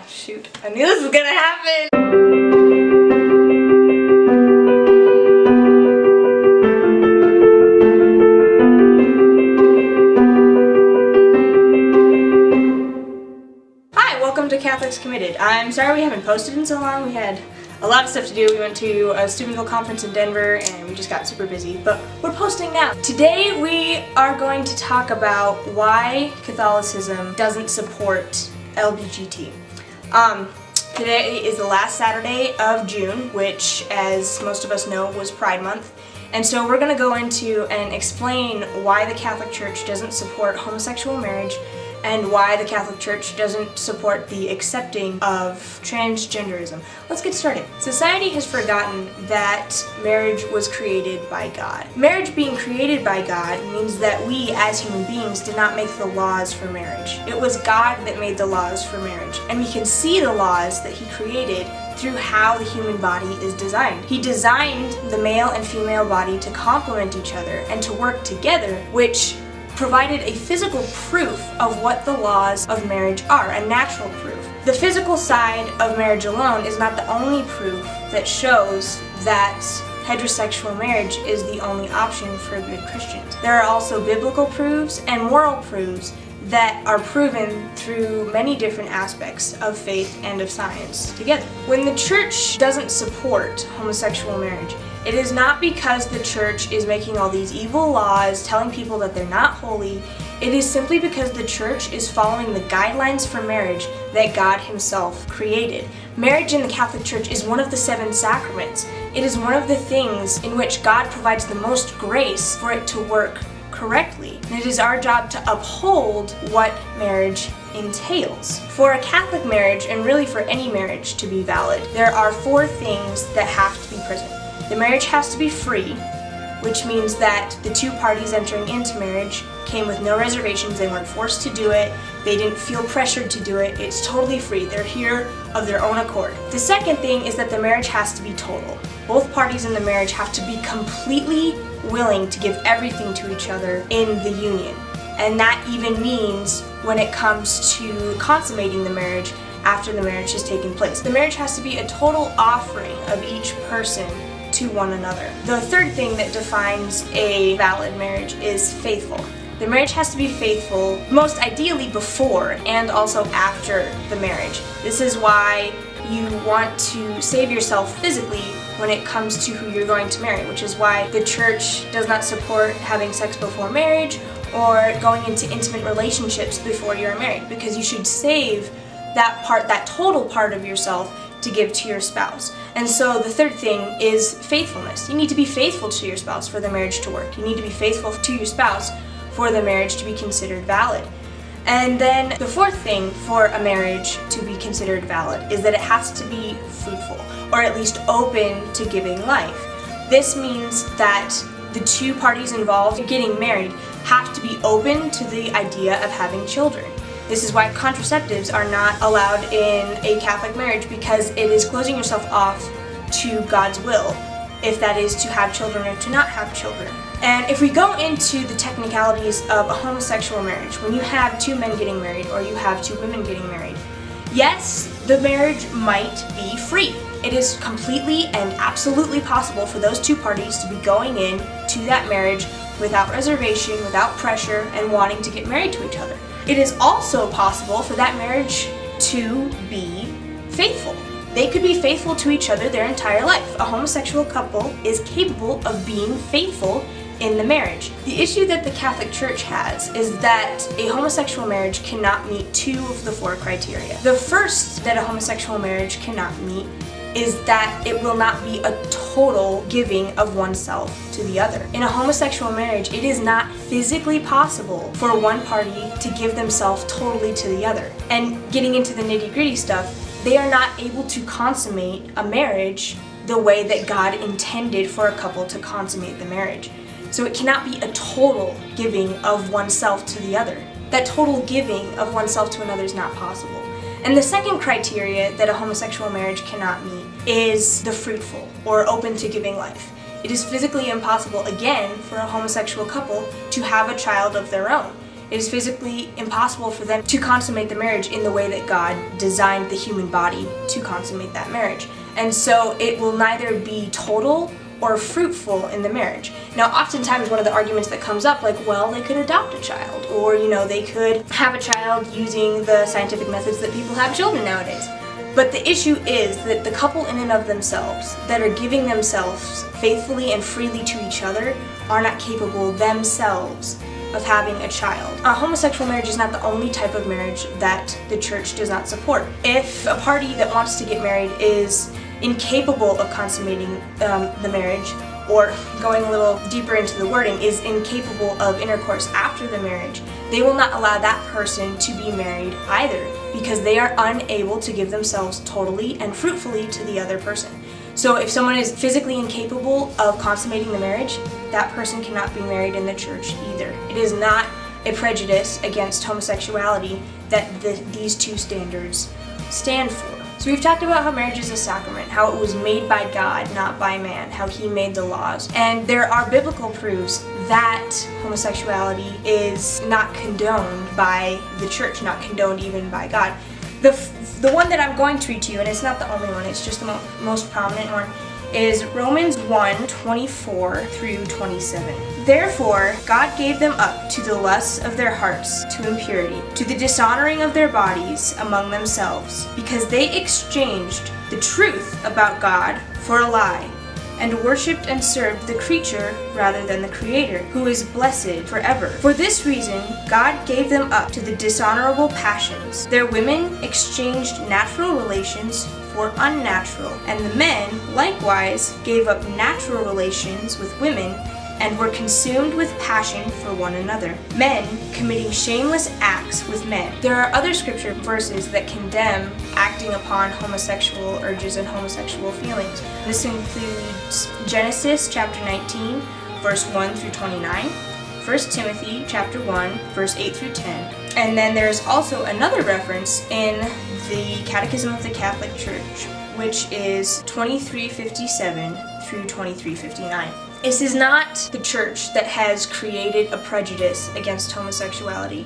shoot. I knew this was gonna happen! Hi, welcome to Catholics Committed. I'm sorry we haven't posted in so long. We had a lot of stuff to do. We went to a Steubenville conference in Denver and we just got super busy, but we're posting now. Today we are going to talk about why Catholicism doesn't support LGBT. Today is the last Saturday of June, which, as most of us know, was Pride Month. And so we're going to go into and explain why the Catholic Church doesn't support homosexual marriage and why the Catholic Church doesn't support the accepting of transgenderism. Let's get started. Society has forgotten that marriage was created by God. Marriage being created by God means that we as human beings did not make the laws for marriage. It was God that made the laws for marriage. And we can see the laws that He created through how the human body is designed. He designed the male and female body to complement each other and to work together, which provided a physical proof of what the laws of marriage are, a natural proof. The physical side of marriage alone is not the only proof that shows that heterosexual marriage is the only option for good Christians. There are also biblical proofs and moral proofs that are proven through many different aspects of faith and of science together. When the church doesn't support homosexual marriage, it is not because the church is making all these evil laws, telling people that they're not holy. It is simply because the church is following the guidelines for marriage that God Himself created. Marriage in the Catholic Church is one of the 7 sacraments. It is one of the things in which God provides the most grace for it to work correctly. And it is our job to uphold what marriage entails. For a Catholic marriage, and really for any marriage to be valid, there are 4 things that have to be present. The marriage has to be free, which means that the 2 parties entering into marriage came with no reservations. They weren't forced to do it. They didn't feel pressured to do it. It's totally free. They're here of their own accord. The second thing is that the marriage has to be total. Both parties in the marriage have to be completely willing to give everything to each other in the union. And that even means when it comes to consummating the marriage after the marriage has taken place. The marriage has to be a total offering of each person to one another. The third thing that defines a valid marriage is faithful. The marriage has to be faithful, most ideally before and also after the marriage. This is why you want to save yourself physically when it comes to who you're going to marry, which is why the church does not support having sex before marriage or going into intimate relationships before you're married, because you should save that part, that total part of yourself, to give to your spouse. And so the third thing is faithfulness. You need to be faithful to your spouse for the marriage to work. You need to be faithful to your spouse for the marriage to be considered valid. And then the fourth thing for a marriage to be considered valid is that it has to be fruitful, or at least open to giving life. This means that the 2 parties involved in getting married have to be open to the idea of having children. This is why contraceptives are not allowed in a Catholic marriage, because it is closing yourself off to God's will, if that is to have children or to not have children. And if we go into the technicalities of a homosexual marriage, when you have 2 men getting married or you have 2 women getting married, yes, the marriage might be free. It is completely and absolutely possible for those 2 parties to be going in to that marriage without reservation, without pressure, and wanting to get married to each other. It is also possible for that marriage to be faithful. They could be faithful to each other their entire life. A homosexual couple is capable of being faithful in the marriage. The issue that the Catholic Church has is that a homosexual marriage cannot meet 2 of the 4 criteria. The first that a homosexual marriage cannot meet is that it will not be a total giving of oneself to the other. In a homosexual marriage, it is not physically possible for one party to give themselves totally to the other. And getting into the nitty-gritty stuff, they are not able to consummate a marriage the way that God intended for a couple to consummate the marriage. So it cannot be a total giving of oneself to the other. That total giving of oneself to another is not possible. And the second criteria that a homosexual marriage cannot meet is the fruitful, or open to giving life. It is physically impossible, again, for a homosexual couple to have a child of their own. it is physically impossible for them to consummate the marriage in the way that God designed the human body to consummate that marriage. And so it will neither be total or fruitful in the marriage. Now, oftentimes one of the arguments that comes up, like, well, they could adopt a child, or, they could have a child using the scientific methods that people have children nowadays. But the issue is that the couple in and of themselves that are giving themselves faithfully and freely to each other are not capable themselves of having a child. A homosexual marriage is not the only type of marriage that the church does not support. If a party that wants to get married is incapable of consummating the marriage, or going a little deeper into the wording, is incapable of intercourse after the marriage, they will not allow that person to be married either, because they are unable to give themselves totally and fruitfully to the other person. So if someone is physically incapable of consummating the marriage, that person cannot be married in the church either. It is not a prejudice against homosexuality that these two standards stand for. So we've talked about how marriage is a sacrament, how it was made by God, not by man, how he made the laws. And there are biblical proofs that homosexuality is not condoned by the church, not condoned even by God. The one that I'm going to read to you, and it's not the only one, it's just the most prominent one, is Romans 1:24 through 27. Therefore, God gave them up to the lusts of their hearts, to impurity, to the dishonoring of their bodies among themselves, because they exchanged the truth about God for a lie, and worshipped and served the creature rather than the Creator, who is blessed forever. For this reason, God gave them up to the dishonorable passions. Their women exchanged natural relations for unnatural, and the men likewise gave up natural relations with women and were consumed with passion for one another, men committing shameless acts with men. There are other scripture verses that condemn acting upon homosexual urges and homosexual feelings. This includes Genesis chapter 19, verse 1 through 29, 1 Timothy chapter 1, verse 8 through 10. And then there's also another reference in the Catechism of the Catholic Church, which is 2357 through 2359. This is not the church that has created a prejudice against homosexuality.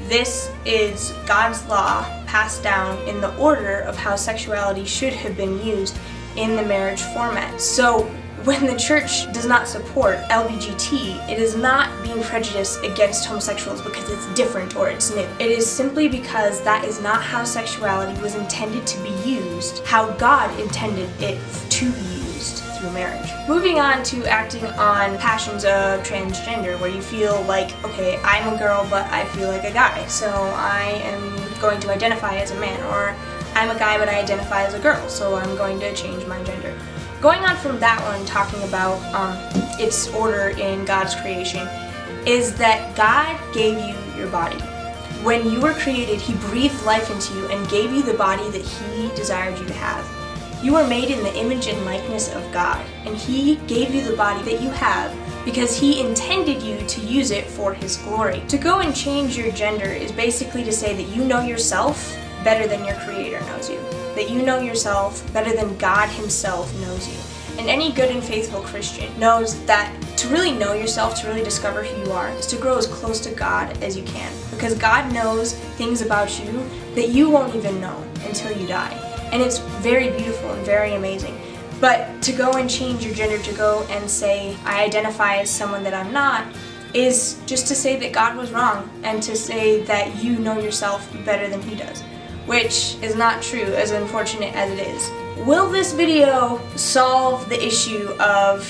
This is God's law passed down in the order of how sexuality should have been used in the marriage format. So when the church does not support LGBTQ, it is not being prejudiced against homosexuals because it's different or it's new. It is simply because that is not how sexuality was intended to be used, how God intended it to be used through marriage. Moving on to acting on passions of transgender, where you feel like, okay, I'm a girl but I feel like a guy, so I am going to identify as a man, or I'm a guy but I identify as a girl, so I'm going to change my gender. Going on from that one, talking about its order in God's creation, is that God gave you your body. When you were created, He breathed life into you and gave you the body that He desired you to have. You were made in the image and likeness of God, and He gave you the body that you have because He intended you to use it for His glory. To go and change your gender is basically to say that you know yourself better than your Creator knows you, that you know yourself better than God Himself knows you. And any good and faithful Christian knows that to really know yourself, to really discover who you are, is to grow as close to God as you can. Because God knows things about you that you won't even know until you die. And it's very beautiful and very amazing. But to go and change your gender, to go and say, I identify as someone that I'm not, is just to say that God was wrong, and to say that you know yourself better than He does. Which is not true, as unfortunate as it is. Will this video solve the issue of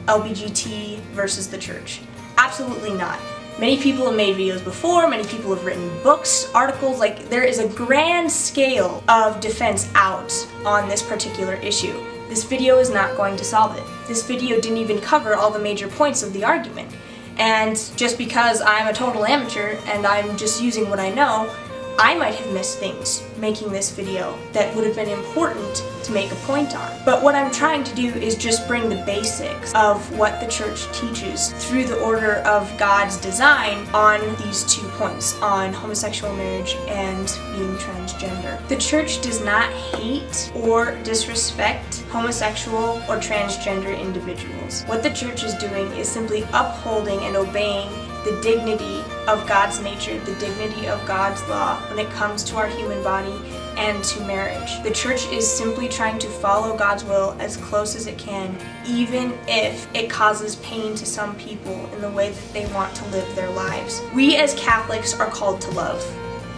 LGBT versus the church? Absolutely not. Many people have made videos before, many people have written books, articles, like there is a grand scale of defense out on this particular issue. This video is not going to solve it. This video didn't even cover all the major points of the argument. And just because I'm a total amateur and I'm just using what I know, I might have missed things making this video that would have been important to make a point on. But what I'm trying to do is just bring the basics of what the church teaches through the order of God's design on these 2 points, on homosexual marriage and being transgender. The church does not hate or disrespect homosexual or transgender individuals. What the church is doing is simply upholding and obeying the dignity of God's nature, the dignity of God's law when it comes to our human body and to marriage. The church is simply trying to follow God's will as close as it can, even if it causes pain to some people in the way that they want to live their lives. We as Catholics are called to love.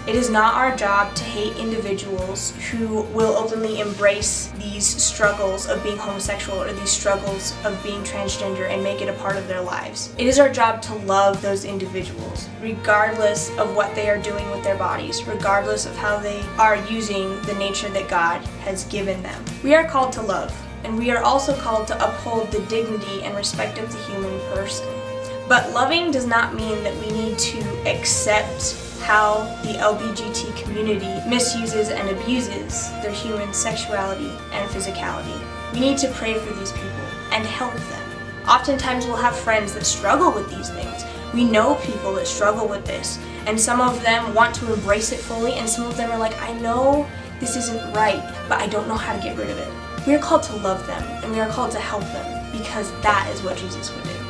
It is not our job to hate individuals who will openly embrace these struggles of being homosexual or these struggles of being transgender and make it a part of their lives. It is our job to love those individuals, regardless of what they are doing with their bodies, regardless of how they are using the nature that God has given them. We are called to love, and we are also called to uphold the dignity and respect of the human person. But loving does not mean that we need to accept how the LGBT community misuses and abuses their human sexuality and physicality. We need to pray for these people and help them. Oftentimes we'll have friends that struggle with these things. We know people that struggle with this, and some of them want to embrace it fully, and some of them are like, I know this isn't right, but I don't know how to get rid of it. We are called to love them, and we are called to help them, because that is what Jesus would do.